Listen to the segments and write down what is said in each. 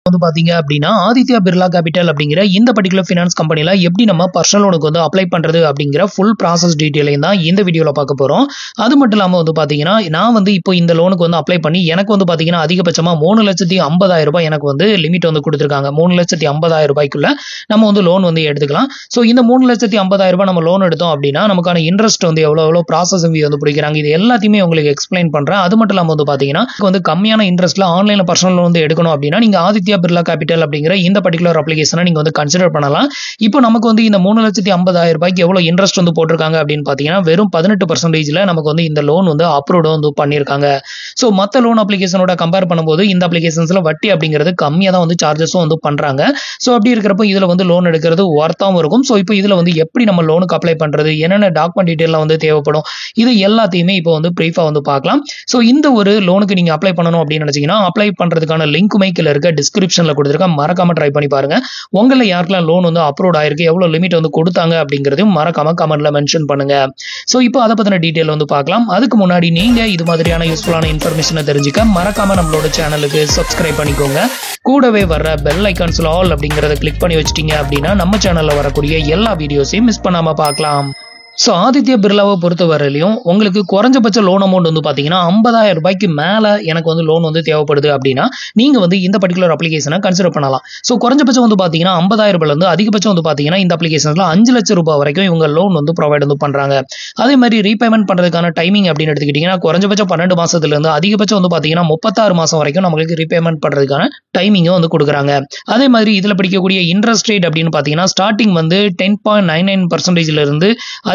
வந்து பாத்தீங்க அப்படின்னா ஆதித்யா பிர்லா கேபிட்டல் அப்படிங்கிற இந்த பர்டிகுலர் ஃபினான்ஸ் கம்பெனில எப்படி நம்ம பர்சனல் லோனுக்கு வந்து அப்ளை பண்றது அப்படிங்கிற ஃபுல் ப்ராசஸ் டீடைலையும் தான் இந்த வீடியோல பார்க்க போறோம். அது மட்டும் இல்லாம வந்து பாத்தீங்கன்னா நான் வந்து இப்போ இந்த லோனுக்கு வந்து அப்ளை பண்ணி எனக்கு வந்து பாத்தீங்கன்னா அதிகபட்சமா 3,50,000 ரூபாய் எனக்கு வந்து லிமிட் வந்து கொடுத்திருக்காங்க. 3,50,000 ரூபாய்க்குள்ள நம்ம வந்து லோன் வந்து எடுத்துக்கலாம். சோ இந்த 3,50,000 ரூபாய் நம்ம லோன் எடுத்தோம் அப்படின்னா நமக்கான இன்ட்ரெஸ்ட் வந்து எவ்வளவு ப்ராசஸிங் ஃபீ வந்து பிடிக்கிறாங்க இது எல்லாத்தையுமே உங்களுக்கு எக்ஸ்பிளைன் பண்றேன். அது மட்டும் இல்லாம வந்து பாத்தீங்கன்னா வந்து கம்மியான இன்ட்ரெஸ்ட்ல ஆன்லைன்ல பர்சனல் லோன் வந்து எடுக்கணும் அப்படின்னா நீங்க ஆதித்யா பிர்லா கேபிட்டல் அப்படிங்கிற இந்த பர்டிகுலர் அப்ளிகேஷனை நீங்க வந்து கன்சிடர் பண்ணலாம். இப்போ நமக்கு வந்து இந்த 3,50,000 ரூபாய்க்கு எவ்வளவு இன்ட்ரெஸ்ட் வந்து போட்டிருக்காங்க அப்படின்னு பாத்தீங்கன்னா வெறும் 18% நமக்கு வந்து இந்த லோன் வந்து அப்ரூவ் வந்து பண்ணிருக்காங்க. சோ மத்த லோன் அப்ளிகேஷனோட கம்பேர் பண்ணும்போது இந்த அப்ளிகேஷன்ஸ்ல வட்டி அப்படிங்கிறது கம்மியா தான் வந்து சார்ஜஸும் வந்து பண்றாங்க. சோ அப்படி இருக்கிறப்ப இதுல வந்து லோன் எடுக்கிறது ஒர்த்தாவும் இருக்கும். சோ இப்போ இதுல வந்து எப்படி நம்ம லோனுக்கு அப்ளை பண்றது, என்னென்ன டாக்குமெண்ட் டீடைல்லாம் வந்து தேவைப்படும், இது எல்லாத்தையுமே இப்போ வந்து பிரீஃபா வந்து பார்க்கலாம். சோ இந்த ஒரு லோனுக்கு நீங்க அப்ளை பண்ணணும் அப்படின்னு நினைச்சீங்கன்னா அப்ளை பண்றதுக்கான லிங்க்குமே கீழ இருக்க டிஸ்கிரிப்ஷன்ல கொடுத்திருக்கேன். மறக்காம ட்ரை பண்ணி பாருங்க. உங்களை யாருக்கெல்லாம் லோன் வந்து அப்ரூவ் ஆயிருக்கு, எவ்வளவு லிமிட் வந்து கொடுத்தாங்க அப்படிங்கறதையும் மறக்காம கமெண்ட்ல மென்ஷன் பண்ணுங்க. சோ இப்போ அதை பத்தின டீடைல் வந்து பார்க்கலாம். அதுக்கு முன்னாடி நீங்க இது மாதிரியான யூஸ்ஃபுல்லான இன்ஃபர்மேஷனை தெரிஞ்சுக்க மறக்காம நம்மளோட சேனலுக்கு சப்ஸ்கிரைப் பண்ணிக்கோங்க. கூடவே வர்ற பெல் ஐகான்ஸ்ல ஆல் அப்படிங்கறத கிளிக் பண்ணி வச்சிட்டீங்க அப்படின்னா நம்ம சேனல்ல வரக்கூடிய எல்லா வீடியோஸையும் மிஸ் பண்ணாம பார்க்கலாம். சோ ஆதித்யா பிர்லாவை பொறுத்த வரையிலும் உங்களுக்கு குறைஞ்சபட்ச லோன் அமௌண்ட் வந்து பாத்தீங்கன்னா 50,000 ரூபாய்க்கு மேல எனக்கு வந்து லோன் வந்து தேவைப்படுது அப்படின்னா நீங்க வந்து இந்த பர்டிகுலர் அப்ளிகேஷனை கன்சிடர் பண்ணலாம். சோ குறைஞ்சபட்சம் வந்து பாத்தீங்கன்னா 50,000 ரூபாயில இருந்து அதிகபட்சம் வந்து பாத்தீங்கன்னா இந்த அப்ளிகேஷன்ஸ்ல 5 லட்சம் ரூபாய் வரைக்கும் இவங்க லோன் வந்து ப்ரொவைட் வந்து பண்றாங்க. அதே மாதிரி ரீபேமெண்ட் பண்றதுக்கான டைமிங் அப்படின்னு எடுத்துக்கிட்டீங்கன்னா குறைஞ்சபட்சம் 12 மாசத்துல இருந்து அதிகபட்சம் வந்து பாத்தீங்கன்னா 36 மாசம் வரைக்கும் நமக்கு ரீபேமெண்ட் பண்றதுக்கான டைமிங் வந்து கொடுக்குறாங்க. அதே மாதிரி இதுல பிடிக்கக்கூடிய இன்ட்ரெஸ்ட் ரேட் அப்படின்னு பாத்தீங்கன்னா ஸ்டார்டிங் வந்து 10.99% இருந்து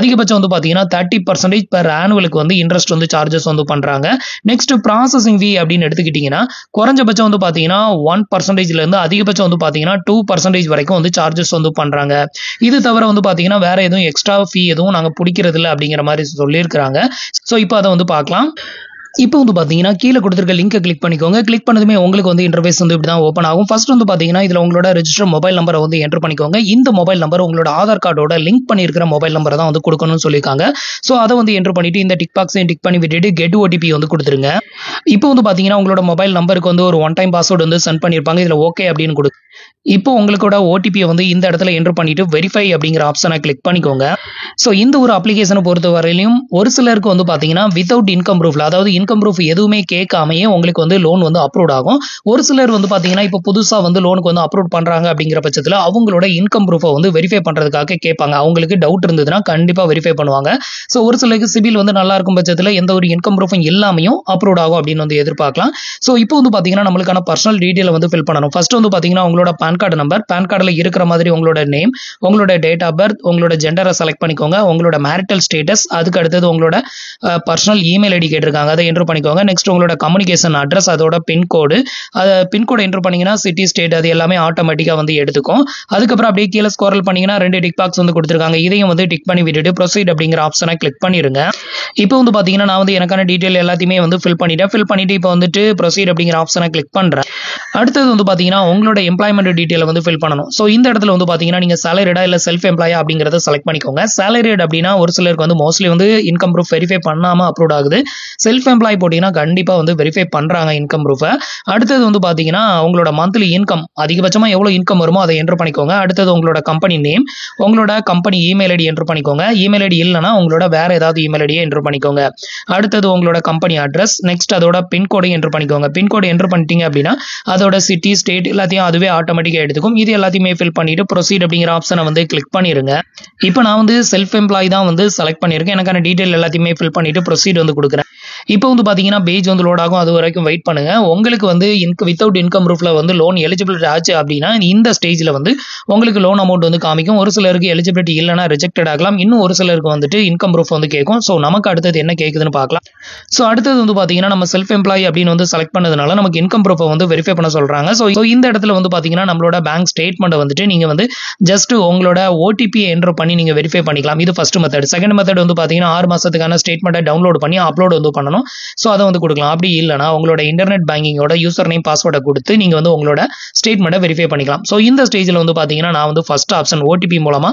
அதிகபட்சம் வந்து பாத்தீங்கன்னா 30% per ஆனுவலுக்கு வந்து இன்ட்ரெஸ்ட் வந்து சார்ஜஸ் வந்து பண்றாங்க. நெக்ஸ்ட் ப்ராசஸிங் ஃபீ அப்படின்னு எடுத்துக்கிட்டீங்கன்னா குறைஞ்சபட்சம் வந்து பாத்தீங்கன்னா 1% இருந்து அதிகபட்சம் வந்து பாத்தீங்கன்னா 2% வரைக்கும் வந்து சார்ஜஸ் வந்து பண்றாங்க. இது தவிர வந்து பாத்தீங்கன்னா வேற எதுவும் எக்ஸ்ட்ரா ஃபீ எதுவும் நாங்க பிடிக்கிறது இல்லை அப்படிங்கிற மாதிரி சொல்லியிருக்காங்க. சோ இப்போ அதை வந்து பார்க்கலாம். இப்போ வந்து பாத்தீங்கன்னா கீழே கொடுத்திருக்க லிங்கை கிளிக் பண்ணிக்கோங்க. கிளிக் பண்ணதுமே உங்களுக்கு வந்து இன்டர்ஃபேஸ் வந்து இப்படி தான் ஓப்பன் ஆகும். ஃபர்ஸ்ட் வந்து பாத்தீங்கன்னா இதுல உங்களோட ரெஜிஸ்டர் மொபைல் நம்பரை வந்து என்டர் பண்ணிக்கோங்க. இந்த மொபைல் நம்பர் உங்களோட ஆதார் கார்டோட லிங்க் பண்ணியிருக்கிற மொபைல் நம்பரை தான் வந்து கொடுக்கணும்னு சொல்லியிருக்காங்க. சோ அதை வந்து என்டர் பண்ணிட்டு இந்த டிக் பாக்ஸையும் டிக் பண்ணி விட்டுட்டு கெட் ஓடிபி வந்து கொடுத்துருங்க. இப்போ வந்து பாத்தீங்கன்னா உங்களோட மொபைல் நம்பருக்கு வந்து ஒரு ஒன் டைம் பாஸ்வேர்டு வந்து சென்ட் பண்ணிருப்பாங்க. இதுல ஓகே அப்படின்னு கொடு. இப்போ உங்களோட ஓடிபியை வந்து இந்த இடத்துல என்டர் பண்ணிட்டு வெரிஃபை அப்படிங்கிற ஆப்ஷனை கிளிக் பண்ணிக்கோங்க. சோ இந்த ஒரு அப்ளிகேஷனை பொறுத்த வரையிலும் ஒரு சிலருக்கு வந்து பாத்தீங்கன்னா வித்தவுட் இன்கம் ப்ரூஃப்ல, அதாவது இன்கம் ப்ரூஃப் எதுவுமே கேட்காமையே உங்களுக்கு வந்து லோன் வந்து அப்ரூவ் ஆகும். ஒரு சிலர் வந்து பாத்தீங்கன்னா இப்போ புதுசா வந்து லோனுக்கு வந்து அப்ரூவ் பண்றாங்க அப்படிங்கிற பட்சத்துல அவங்களோட இன்கம் ப்ரூஃபை வந்து வெரிஃபை பண்றதுக்காக கேட்பாங்க. அவங்களுக்கு டவுட் இருந்ததுன்னா கண்டிப்பா வெரிஃபை பண்ணுவாங்க. சோ ஒரு சிலருக்கு சிபில் வந்து நல்லா இருக்கும் பட்சத்துல எந்த ஒரு இன்கம் ப்ரூஃபும் இல்லாமையும் அப்ரூவ் ஆகும் அப்படின்னு வந்து எதிர்பார்க்கலாம். சோ இப்போ வந்து பாத்தீங்கன்னா நம்மளுக்கான பர்சனல் டீடைல் வந்து ஃபில் பண்ணணும். ஃபர்ஸ்ட் வந்து பாத்தீங்கன்னா உங்களோட பான் கார்டு நம்பர், பான் கார்டுல இருக்கிற மாதிரி உங்களோட நேம், உங்களோட டேட் ஆஃப் பர்த், உங்களோட ஜெண்டரை செலக்ட் பண்ணிக்கோங்க, உங்களோட மேரிட்டல் ஸ்டேட்டஸ், அதுக்கு அடுத்தது உங்களோட பர்சனல் இமெயில் ஐடி கேட்டிருக்காங்க அதை என்டர் பண்ணிக்கோங்க. நெக்ஸ்ட் உங்களோட கம்யூனிகேஷன் அட்ரஸ், அதோட பின்கோடு, பின்கோடு என்டர் பண்ணீங்கன்னா சிட்டி ஸ்டேட் அது எல்லாமே ஆட்டோமேட்டிக்கா வந்து எடுத்துக்கும். அதுக்கப்புறம் அப்படியே கீழே ஸ்க்ரோல் பண்ணீங்கன்னா 2 டிக் பாக்ஸ் வந்து கொடுத்திருக்காங்க. இதையும் வந்து டிக் பண்ணி விட்டுட்டு ப்ரொசீட் அப்படிங்கிற ஆப்ஷனை கிளிக் பண்ணிருங்க. இப்போ வந்து பாத்தீங்கன்னா நான் வந்து எனக்கான டீடைல் எல்லாத்தையுமே வந்து ஃபில் பண்ணிட்டு இப்போ வந்துட்டு ப்ரொசீட் அப்படிங்கிற ஆப்ஷனை கிளிக் பண்றேன். அடுத்தது வந்து பாத்தீங்கன்னா உங்களோட எம்ப்ளாய்மெண்ட் டீடைல் வந்து ஃபில் பண்ணணும். சோ இந்த இடத்துல வந்து பாத்தீங்கன்னா நீங்க சாலரிடா இல்ல செல்ஃப் எம்ப்ளாயா அப்படிங்கறத செலக்ட் பண்ணிக்கோங்க. சாலரிட் அப்படின்னா ஒரு சிலருக்கு வந்து மோஸ்ட்லி வந்து இன்கம் ப்ரூஃப் வெரிஃபை பண்ணாம அப்ரூவ் ஆகுது. செல்ஃப் எம்ப்ளாய் போட்டீங்கன்னா கண்டிப்பா வந்து வெரிஃபை பண்றாங்க இன்கம் ப்ரூஃபை. அடுத்தது வந்து பாத்தீங்கன்னா உங்களோட மந்த்லி இன்கம் அதிகபட்சமா எவ்வளவு இன்கம் வருமோ அதை என்டர் பண்ணிக்கோங்க. அடுத்தது உங்களோட கம்பெனி நேம், உங்களோட கம்பெனி இமெயில் ஐடி என்டர் பண்ணிக்கோங்க. இமெயில் ஐடி இல்லைன்னா உங்களோட வேற ஏதாவது இமெயில் ஐடியை என்டர் பண்ணிக்கோங்க. அடுத்தது உங்களோட கம்பெனி அட்ரஸ், நெக்ஸ்ட் அதோட பின்கோடையும் என்டர் பண்ணிக்கோங்க. பின்கோடு என்டர் பண்ணிட்டீங்க அப்படின்னா அதோட சிட்டி ஸ்டேட் எல்லாத்தையும் அதுவே ஆட்டோமேட்டிக்கா எடுத்துக்கும். இது எல்லாத்தையுமே ஃபில் பண்ணிட்டு ப்ரொசீட் அப்படிங்கிற ஆப்ஷனை வந்து கிளிக் பண்ணிருங்க. இப்போ நான் வந்து செல்ஃப் எம்ப்ளாய் தான் வந்து செலக்ட் பண்ணிருக்கேன். எனக்கான டீடைல் எல்லாத்தையுமே ஃபில் பண்ணிட்டு ப்ரொசீட் வந்து கொடுக்குறேன். இப்போ வந்து பாத்தீங்கன்னா பேஜ் வந்து லோட் ஆகும். அது வரைக்கும் வெயிட் பண்ணுங்க. உங்களுக்கு வந்து வித்தவுட் இன்கம் ப்ரூஃப்ல வந்து லோன் எலிஜிபிலிட்டி ஆச்சு அப்படின்னா இந்த ஸ்டேஜ்ல வந்து உங்களுக்கு லோன் அமௌண்ட் வந்து காமிக்கும். ஒரு சிலருக்கு எலிஜிபிலிட்டி இல்லைன்னா ரிஜெக்டட் ஆகலாம். இன்னும் ஒரு சிலருக்கு வந்துட்டு இன்கம் ப்ரூஃப் வந்து கேட்கும். சோ நமக்கு அடுத்தது என்ன கேக்குதுன்னு பார்க்கலாம். சோ அடுத்தது வந்து பாத்தீங்கன்னா நம்ம செல்ஃப் எம்ப்ளாய் அப்படின்னு வந்து செலக்ட் பண்ணதுனால நமக்கு இன்கம் ப்ரூஃபை வந்து வெரிஃபை பண்ண சொல்றாங்க. சோ இந்த இடத்துல வந்து பாத்தீங்கன்னா நம்மளோட பேங்க் ஸ்டேட்மெண்ட் வந்துட்டு நீங்க வந்து ஜஸ்ட் உங்களோட ஓடிபி என்டர் பண்ணி நீங்க வெரிஃபை பண்ணிக்கலாம். இது ஃபர்ஸ்ட் மெத்தட். செகண்ட் மெத்தட் வந்து பாத்தீங்கன்னா 6 மாசத்துக்கான ஸ்டேட்மெண்ட்டை டவுன்லோட் பண்ணி அப்லோட் வந்து பண்ணணும். சோ அதை வந்து கொடுக்கலாம். அப்படி இல்லைனா உங்களோட இன்டர்நெட் பேங்கிங்கோட யூசர் நேம் பாஸ்வேர்டை கொடுத்து நீங்க வந்து உங்களோட ஸ்டேட்மெண்ட்டை வெரிஃபை பண்ணிக்கலாம். சோ இந்த ஸ்டேஜ்ல வந்து பாத்தீங்கன்னா நான் வந்து ஃபர்ஸ்ட் ஆப்ஷன் ஓடிபி மூலமா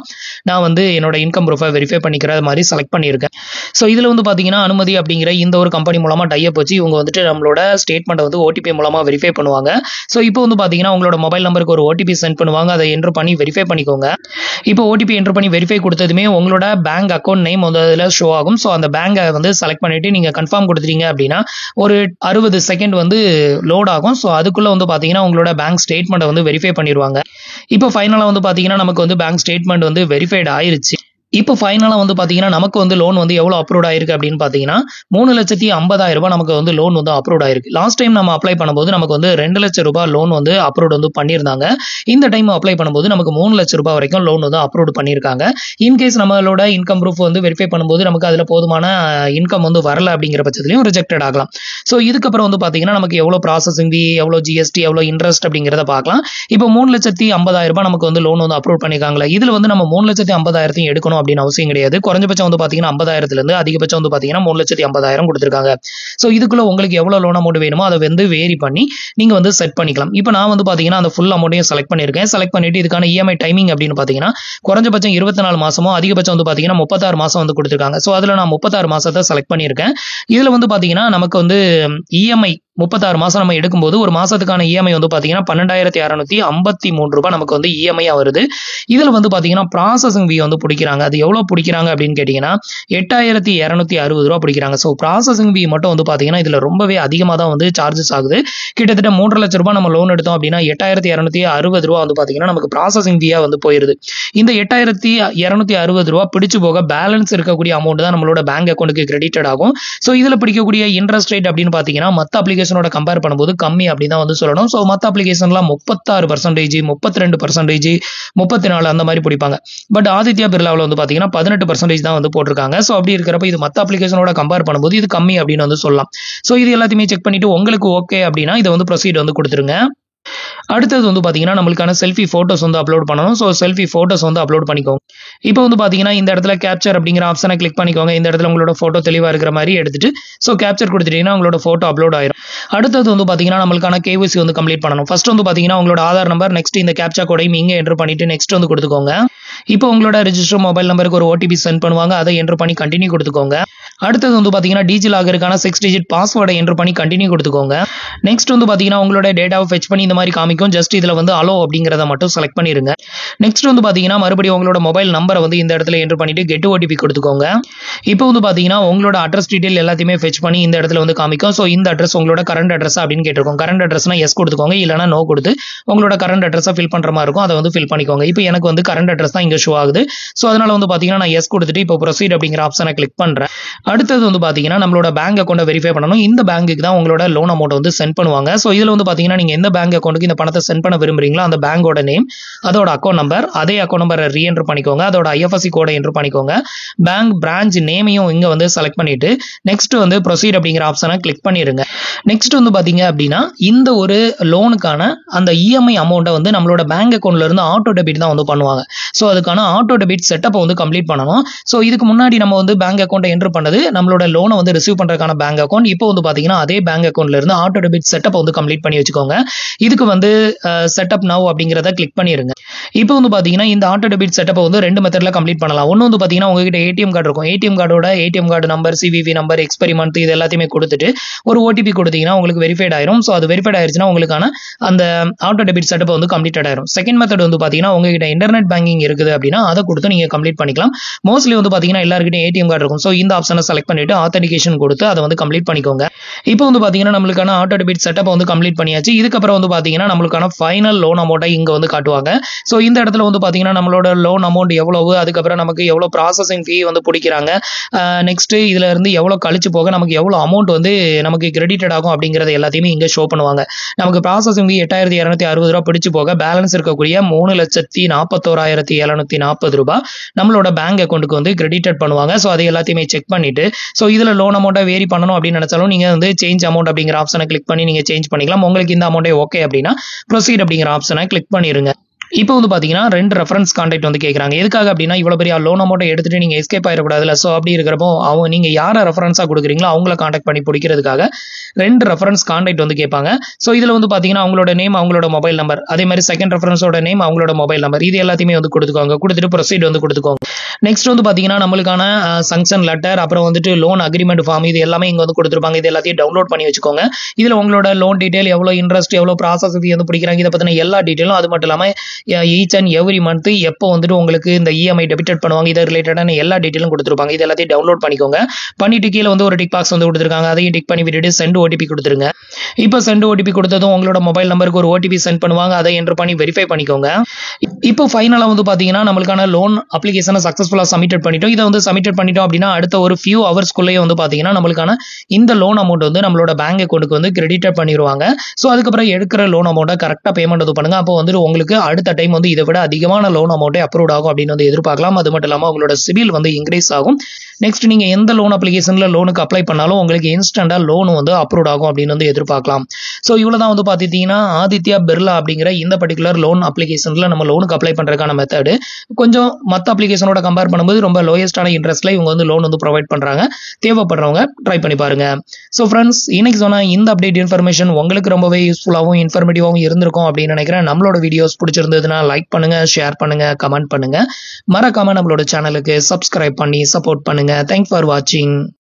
நான் வந்து என்னோட இன்கம் ப்ரூஃபை வெரிஃபை பண்ணிக்கிற மாதிரி செலக்ட் பண்ணியிருக்கேன். சோ இதுல வந்து பாத்தீங்கன்னா அனுமதி அப்படிங்கிற இந்த ஒரு கம்பெனி மூலமா டைப் வச்சு இவங்க வந்துட்டு நம்மளோட ஸ்டேட்மெண்ட் வந்து ஓடிபி மூலமா வெரிஃபை பண்ணுவாங்க. ஸோ இப்போ வந்து பாத்தீங்கன்னா உங்களோட மொபைல் நம்பருக்கு ஒரு ஓடிபி சென்ட் பண்ணுவாங்க. அதை என்டர் பண்ணி வெரிஃபை பண்ணிக்கோங்க. இப்போ ஓடிபி என்டர் பண்ணி வெரிஃபை கொடுத்ததுமே உங்களோட பேங்க் அக்கௌண்ட் நேம் வந்து அதில் ஷோ ஆகும். ஸோ அந்த பேங்கை வந்து செலக்ட் பண்ணிட்டு நீங்க கன்ஃபார்ம் கொடுத்துட்டீங்க அப்படின்னா ஒரு 60 செகண்ட் வந்து லோட் ஆகும். ஸோ அதுக்குள்ள வந்து பாத்தீங்கன்னா உங்களோட பேங்க் ஸ்டேட்மெண்ட் வந்து வெரிஃபை பண்ணிடுவாங்க. இப்போ ஃபைனலா வந்து பாத்தீங்கன்னா நமக்கு வந்து பேங்க் ஸ்டேட்மெண்ட் வந்து வெரிஃபைட் ஆயிருச்சு. இப்போ ஃபைனலாக வந்து பார்த்தீங்கன்னா நமக்கு வந்து லோன் வந்து எவ்வளோ அப்ரூவ் ஆயிருக்கு அப்படின்னு பார்த்தீங்கன்னா 3,50,000 ரூபாய் நமக்கு வந்து லோன் வந்து அப்ரூவ் ஆயிருக்கு. லாஸ்ட் டைம் நம்ம அப்ளை பண்ணும்போது நமக்கு வந்து 2 லட்சம் ரூபாய் லோன் வந்து அப்ரூவ் வந்து பண்ணியிருந்தாங்க. இந்த டைம் அப்ளை பண்ணும்போது நமக்கு 3 லட்சம் ரூபாய் வரைக்கும் லோன் வந்து அப்ரூவ் பண்ணியிருக்காங்க. இன்கேஸ் நம்மளோட இன்கம் ப்ரூஃப் வந்து வெரிஃபை பண்ணும்போது நமக்கு அதில் போதுமான இன்கம் வந்து வரல அப்படிங்கிற பட்சத்துலையும் ரிஜெக்டட் ஆகலாம். ஸோ இதுக்கப்புறம் வந்து பார்த்தீங்கன்னா நமக்கு எவ்வளோ ப்ராசஸிங் ஃபீ, எவ்வளோ ஜிஎஸ்டி, எவ்வளோ இன்ட்ரெஸ்ட் அப்படிங்கிறத பார்க்கலாம். இப்போ 3,50,000 ரூபாய் நமக்கு வந்து லோன் வந்து அப்ரூவ் பண்ணியிருக்காங்களே, இதில் வந்து நம்ம 3,50,000 எடுக்கணும் அப்படின்னு அவசியம் கிடையாது. குறைஞ்சபட்சம் வந்து பாத்தீங்கன்னா 50,000 இருந்து அதிகபட்சம் வந்து பாத்தீங்கன்னா 3,50,000 கொடுத்திருக்காங்க. சோ இதுக்குள்ள உங்களுக்கு எவ்வளவு லோன் அமௌண்ட் வேணுமோ அதை வந்து வேரி பண்ணி நீங்க வந்து செட் பண்ணிக்கலாம். இப்போ நான் வந்து பாத்தீங்கன்னா அந்த ஃபுல் அமௌண்ட்டையும் செலக்ட் பண்ணிருக்கேன். செலக்ட் பண்ணிட்டு இதுக்கான இஎம்ஐ டைமிங் அப்படின்னு பாத்தீங்கன்னா குறைஞ்சபட்சம் 24 மாசமோ அதிகபட்சம் வந்து பாத்தீங்கன்னா 36 மாசம் வந்து கொடுத்திருக்காங்க. சோ அதுல நான் 36 மாசத்தை செலக்ட் பண்ணிருக்கேன். இதுல வந்து பாத்தீங்கன்னா நமக்கு வந்து இஎம்ஐ 36 மாசம் நம்ம எடுக்கும்போது ஒரு மாசத்துக்கான இஎம்ஐ வந்து பாத்தீங்கன்னா 12,653 ரூபாய் நமக்கு வந்து இஎம்ஐ வருது. இதுல வந்து பாத்தீங்கன்னா ப்ராசஸிங் ஃபீ வந்து பிடிக்கிறாங்க. அது எவ்வளவு பிடிக்கிறாங்க அப்படின்னு கேட்டீங்கன்னா 8,260 ரூபாய் பிடிக்கிறாங்க. ஸோ ப்ராசஸிங் ஃபீ மட்டும் வந்து பாத்தீங்கன்னா இதுல ரொம்பவே அதிகமாக தான் வந்து சார்ஜஸ் ஆகுது. கிட்டத்தட்ட 3 லட்சம் ரூபாய் நம்ம லோன் எடுத்தோம் அப்படின்னா 8,260 ரூபாய் வந்து பாத்தீங்கன்னா நமக்கு ப்ராசஸிங் ஃபீயா வந்து போயிருது. இந்த 8,260 ரூபாய் பிடிச்சு போக பேலன்ஸ் இருக்கக்கூடிய அமௌண்ட் தான் நம்மளோட பேங்க் அக்கௌண்ட்டுக்கு கிரெடிட்டட் ஆகும். ஸோ இதுல பிடிக்கக்கூடிய இன்ட்ரெஸ்ட் ரேட் அப்படின்னு பாத்தீங்கன்னா மற்ற அப்ளிகேஷனோட கம்பேர் பண்ணும்போது கம்மி அப்படின்னு தான் வந்து சொல்லணும். ஸோ மற்ற அப்ளிகேஷன்லாம் 36%, 32%, 34 அந்த மாதிரி பிடிப்பாங்க. பட் ஆதித்யா பிர்லாவில் வந்து பாத்தீங்கன்னா 18% தான் வந்து போட்டிருக்காங்க. ஸோ அப்படி இருக்கிறப்ப இது மற்ற அப்ளிகேஷனோட கம்பேர் பண்ணும்போது இது கம்மி அப்படின்னு வந்து சொல்லலாம். ஸோ இது எல்லாத்தையுமே செக் பண்ணிட்டு உங்களுக்கு ஓகே அப்படின்னா இதை வந்து ப்ரொசீட் வந்து கொடுத்துருங்க. அடுத்தது வந்து பாத்தீங்கன்னா நம்மளுக்கான செல்ஃபி போட்டோஸ் வந்து அப்லோட் பண்ணணும். ஸோ செல்ஃபி போட்டோஸ் வந்து அப்லோட் பண்ணிக்கோங்க. இப்போ வந்து பாத்தீங்கன்னா இந்த இடத்துல கேப்சர் அப்படிங்கிற ஆப்ஷனை கிளிக் பண்ணிக்கோங்க. இந்த இடத்துல உங்களோட போட்டோ தெளிவா இருக்கிற மாதிரி எடுத்துட்டு ஸோ கேப்சர் கொடுத்துட்டீங்கன்னா உங்களோட போட்டோ அப்லோட் ஆயிரும். அடுத்தது வந்து பாத்தீங்கன்னா நம்மளுக்கான கேஒய்சி வந்து கம்ப்ளீட் பண்ணணும். ஃபர்ஸ்ட் வந்து பாத்தீங்கன்னா உங்களோட ஆதார் நம்பர், நெக்ஸ்ட் இந்த கேப்சா கோடையும் இங்க என்டர் பண்ணிட்டு நெக்ஸ்ட் வந்து கொடுத்துக்கோங்க. இப்போ உங்களோட ரெஜிஸ்டர் மொபைல் நம்பருக்கு ஒரு ஓடிபி சென்ட் பண்ணுவாங்க. அதை என்டர் பண்ணி கண்டினியூ கொடுத்துக்கோங்க. அடுத்தது வந்து பாத்தீங்கன்னா டிஜி லாகருக்கான 6 டிஜிட் பாஸ்வேர்டை என்டர் பண்ணி கண்டினியூ கொடுத்துக்கோங்க. நெக்ஸ்ட் வந்து பாத்தீங்கன்னா உங்களோட டேட்டாவை ஃபெச் பண்ணி இந்த மாதிரி காமிக்கும். ஜஸ்ட் இதுல வந்து அலோ அப்படிங்கறத மட்டும் செலக்ட் பண்ணிருங்க. நெக்ஸ்ட் வந்து பாத்தீங்கன்னா மறுபடியும் உங்களோட மொபைல் நம்பரை வந்து இந்த இடத்துல என்டர் பண்ணிட்டு கெட் ஓடிபி கொடுத்துக்கோங்க. இப்போ வந்து பாத்தீங்கன்னா உங்களோட அட்ரஸ் டீடைல் எல்லாத்தையுமே ஃபெச் பண்ணி இந்த இடத்துல வந்து காமிக்கும். ஸோ இந்த அட்ரஸ் உங்களோட கரண்ட் அட்ரஸ் அப்படின்னு கேட்டிருக்கோம். கரண்ட் அட்ரஸ்னா எஸ் கொடுத்துக்கோங்க, இல்லைனா நோ கொடுத்து உங்களோட கரண்ட் அட்ரஸை ஃபில் பண்ற மாதிரி இருக்கும். அதை வந்து ஃபில் பண்ணிக்கோங்க. இப்போ எனக்கு வந்து கரண்ட் அட்ரஸ் தான் இங்க ஷோ ஆகுது. ஸோ அதனால வந்து பாத்தீங்கன்னா நான் எஸ் கொடுத்துட்டு இப்போ ப்ரொசீட் அப்படிங்கிற ஆப்ஷனை கிளிக் பண்றேன். அடுத்தது வந்து பாத்தீங்கன்னா நம்மளோட பேங்க் அக்கௌண்ட்டை வெரிஃபை பண்ணணும். இந்த பேங்க்குக்கு தான் உங்களோட லோன் அமௌண்ட் வந்து சென்ட் பண்ணுவாங்க. ஸோ இதுல வந்து பாத்தீங்கன்னா நீங்க எந்த பேங்க் அக்கௌண்ட்டுக்கு இந்த பணத்தை சென்ட் பண்ண விரும்புறீங்களோ அந்த பேங்கோட நேம், அதோட அக்கௌண்ட் நம்பர், அதே அக்கௌண்ட் நம்பரை ரீஎன்டர் பண்ணிக்கோங்க. அதோட ஐஎஃப்எஸ்சி கோடை என்டர் பண்ணிக்கோங்க. பேங்க் பிரான்ச் நேமையும் இங்க வந்து செலக்ட் பண்ணிட்டு நெக்ஸ்ட் வந்து ப்ரொசீட் அப்படிங்கிற ஆப்ஷனை கிளிக் பண்ணிருங்க. நெக்ஸ்ட் வந்து பாத்தீங்க அப்படின்னா இந்த ஒரு லோனுக்கான அந்த இஎம்ஐ அமௌண்ட்டை வந்து நம்மளோட பேங்க் அக்கௌண்ட்ல இருந்து ஆட்டோ டெபிட் தான் வந்து பண்ணுவாங்க. ஸோ அதுக்கான ஆட்டோ டெபிட் செட்டப்பை வந்து கம்ப்ளீட் பண்ணணும். ஸோ இதுக்கு முன்னாடி நம்ம வந்து பேங்க் அக்கௌண்ட் என்டர் பண்ணது நம்மளோட லோனை வந்து ரிசீவ் பண்றதுக்கான பேங்க் அக்கௌண்ட். இப்போ வந்து பாத்தீங்கன்னா அதே பேங்க் அக்கௌண்ட்ல இருந்து ஆட்டோ டெபிட் செட்டப்பை வந்து கம்ப்ளீட் பண்ணி வச்சுக்கோங்க. இதுக்கு வந்து செட்டப் நவ் அப்படிங்கறத கிளிக் பண்ணிருங்க. இப்போ வந்து பாத்தீங்கன்னா இந்த ஆட்டோ டெபிட் செட்டப்பை வந்து 2 மெத்தட்ல கம்ப்ளீட் பண்ணலாம். ஒன்னு வந்து பாத்தீங்கன்னா உங்ககிட்ட ஏடிஎம் கார்டு இருக்கும். ஏடிஎம் கார்டோட ATM card number, CVV number, expiry month இது எல்லாத்தையுமே கொடுத்துட்டு ஒரு ஓடிபி கொடுத்தீங்கன்னா உங்களுக்கு வெரிஃபைட் ஆயிரும். ஸோ அது வெரிஃபைட் ஆயிருச்சுன்னா உங்களுக்கான அந்த ஆட்டோ டெபிட் செட்டப் வந்து கம்ப்ளீட் ஆயிரும். செகண்ட் மெத்தட் வந்து பாத்தீங்கன்னா உங்ககிட்ட இன்டர்நெட் பேங்கிங் இருக்குது அப்படின்னா அதை கொடுத்து நீங்க கம்ப்ளீட் பண்ணிக்கலாம். மோஸ்ட்லி வந்து பாத்தீங்கன்னா எல்லாருக்கிட்டையும் ஏடிஎம் கார்டு இருக்கும். ஸோ இந்த ஆப்ஷனை செலக்ட் பண்ணிட்டு ஆத்தென்டிகேஷன் கொடுத்து அதை வந்து கம்ப்ளீட் பண்ணிக்கோங்க. இப்போ வந்து பாத்தீங்கன்னா நம்மளுக்கான ஆட்டோ டெபிட் செட்டப் வந்து கம்ப்ளீட் பண்ணியாச்சு. இதுக்கப்புறம் வந்து பாத்தீங்கன்னா நம்மளுக்கான ஃபைனல் லோன் அமௌண்ட்டை இங்க வந்து காட்டுவாங்க. ஸோ இந்த இடத்துல வந்து பாத்தீங்கன்னா நம்மளோட லோன் அமௌண்ட் எவ்வளவு, அதுக்கப்புறம் நமக்கு எவ்வளவு ப்ராசஸிங் ஃபீ வந்து பிடிக்கிறாங்க, நெக்ஸ்ட் இதுல இருந்து எவ்வளவு கழிச்சு போக நமக்கு எவ்வளவு அமௌண்ட் வந்து நமக்கு கிரெடிட்டட் ஆகும் அப்படிங்கறது எல்லாத்தையுமே இங்க ஷோ பண்ணுவாங்க. நமக்கு ப்ராசஸிங் ஃபீ 8,260 ரூபாய் பிடிச்சு போக பேலன்ஸ் இருக்கக்கூடிய 3,41,740 ரூபாய் நம்மளோட பேங்க் அக்கௌண்ட்டுக்கு வந்து கிரெடிட்டட் பண்ணுவாங்க. ஸோ அதை எல்லாத்தையுமே செக் பண்ணிட்டு ஸோ இதுல லோன் அமௌண்ட்டை வேரி பண்ணணும் அப்படின்னு நினைச்சாலும் நீங்க வந்து சேஞ்ச் அமௌண்ட் அப்படிங்கிற ஆப்ஷனை கிளிக் பண்ணி நீங்க சேஞ்ச் பண்ணிக்கலாம். உங்களுக்கு இந்த அமௌண்ட்டே ஓகே அப்படின்னா ப்ரொசீட் அப்படிங்கிற ஆப்ஷனை கிளிக் பண்ணிருங்க. இப்போ வந்து பார்த்தீங்கன்னா 2 ரெஃபரன்ஸ் கான்டாக்ட் வந்து கேட்குறாங்க. எதுக்காக அப்படின்னா இவ்வளோ பெரிய லோன் அமௌண்ட்டை எடுத்துட்டு நீங்கள் எஸ்கேப் ஆயிடக்கூடாதுல்ல. ஸோ அப்படி இருக்கிறப்போ நீங்கள் யாரை ரெஃபரன்ஸாக கொடுக்குறீங்களோ அவங்கள கான்டாக்ட் பண்ணி பிடிக்கிறதுக்காக 2 ரெஃபரன்ஸ் கான்டாக்ட் வந்து கேட்பாங்க. ஸோ இதில் வந்து பார்த்தீங்கன்னா அவங்களோட நேம், அவங்களோட மொபைல் நம்பர், அதே மாதிரி செகண்ட் ரெஃபரன்ஸோட நேம், அவங்களோட மொபைல் நம்பர், இது எல்லாத்தையுமே வந்து கொடுத்துக்கோங்க. கொடுத்துட்டு ப்ரொசீட் வந்து கொடுத்துக்கோங்க. நெக்ஸ்ட் வந்து பார்த்தீங்கன்னா நம்மளுக்கான சங்ஷன் லெட்டர், அப்புறம் வந்துட்டு லோன் அக்ரிமெண்ட் ஃபார்ம், இது எல்லாமே இங்கே வந்து கொடுத்துருப்பாங்க. இது எல்லாத்தையும் டவுன்லோட் பண்ணி வச்சுக்கோங்க. இதில் உங்களோட லோன் டீட்டெயில், எவ்வளோ இன்ட்ரெஸ்ட், எவ்வளோ ப்ராசஸ் ஃபீ வந்து பிடிக்கிறாங்க, இதை பற்றின எல்லா டீட்டெயிலும், அது மட்டும் இல்லாமல் ஈச் அண்ட் எவ்ரி மந்த் எப்போ வந்துட்டு உங்களுக்கு இந்த இஎம்ஐ டெபிட்டட் பண்ணுவாங்க, இதை ரிலேட்டடான எல்லா டீட்டெயிலும் கொடுத்துருப்பாங்க. இது எல்லாத்தையும் டவுன்லோட் பண்ணிக்கோங்க. பண்ணிட்டு கீழே வந்து ஒரு டிக் பாக்ஸ் வந்து கொடுத்துருக்காங்க. அதையும் டிக் பண்ணி விட்டுட்டு சென்ட் ஓடிபி கொடுத்துருங்க. இப்போ சென்ட் ஓடிபி கொடுத்ததும் உங்களோட மொபைல் நம்பருக்கு ஒரு ஓடிபி சென்ட் பண்ணுவாங்க. அதை என்டர் பண்ணி வெரிஃபை பண்ணிக்கோங்க. இப்போ ஃபைனலாக வந்து பார்த்தீங்கன்னா நம்மளுக்கான லோன் அப்ளிகேஷனை சக்ஸஸ்ஃபுல்லாக சப்மிட் பண்ணிட்டோம். இதை வந்து சப்மிட் பண்ணிட்டோம் அப்படின்னா அடுத்த ஒரு ஃபியூ ஹவர்ஸ்க்குள்ளேயே வந்து பார்த்தீங்கன்னா நம்மளுக்கான இந்த லோன் அமௌண்ட் வந்து நம்மளோட பேங்க் அக்கௌண்ட்டுக்கு வந்து கிரெடிட் பண்ணிடுவாங்க. ஸோ அதுக்கப்புறம் எடுக்கிற லோன் அமௌண்ட்டை கரெக்டாக பேமெண்ட் வந்து பண்ணுங்க. அப்போ வந்துட்டு உங்களுக்கு அடுத்த டைம் வந்து இதை விட அதிகமான லோன் அமௌண்ட்டே அப்ரூவ் ஆகும் அப்படின்னு வந்து எதிர்பார்க்கலாம். அது மட்டும் இல்லாமல் உங்களோட சிபில் வந்து இன்க்ரீஸ் ஆகும். நெக்ஸ்ட் நீங்கள் எந்த லோன் அப்ளிகேஷனில் லோனுக்கு அப்ளை பண்ணாலும் உங்களுக்கு இன்ஸ்டன்டாக லோன் வந்து அப்ரூவ் ஆகும் அப்படின்னு வந்து எதிர்பார்க்கலாம். ஸோ இவ்வளோ தான் வந்து பார்த்துட்டீங்கன்னா ஆதித்யா பிர்லா அப்படிங்கிற இந்த பர்டிகுலர் லோன் அப்ளிகேஷனில் நம்ம லோனுக்கு அப்ளை பண்ணுறதுக்கான மெத்தடு கொஞ்சம் மற்ற அப்ளிகேஷனோட கம்பேர் பண்ணும்போது ரொம்ப லோயஸ்டான இன்ட்ரெஸ்ட்டில் இவங்க வந்து லோன் வந்து ப்ரொவைட் பண்ணுறாங்க. தேவைப்படுறவங்க ட்ரை பண்ணி பாருங்க. ஸோ ஃப்ரெண்ட்ஸ், இன்னைக்கு சொன்ன இந்த அப்டேட் இன்ஃபர்மேஷன் உங்களுக்கு ரொம்பவே யூஸ்ஃபுல்லாகவும் இன்ஃபர்மேட்டிவாகவும் இருந்திருக்கும் அப்படின்னு நினைக்கிறேன். நம்மளோட வீடியோஸ் பிடிச்சிருந்ததுன்னா லைக் பண்ணுங்க, ஷேர் பண்ணுங்க, கமெண்ட் பண்ணுங்க. மறக்காம நம்மளோட சேனலுக்கு சப்ஸ்கிரைப் பண்ணி சப்போர்ட் பண்ணுங்க. தேங்க்ஸ் ஃபார் வாட்சிங்.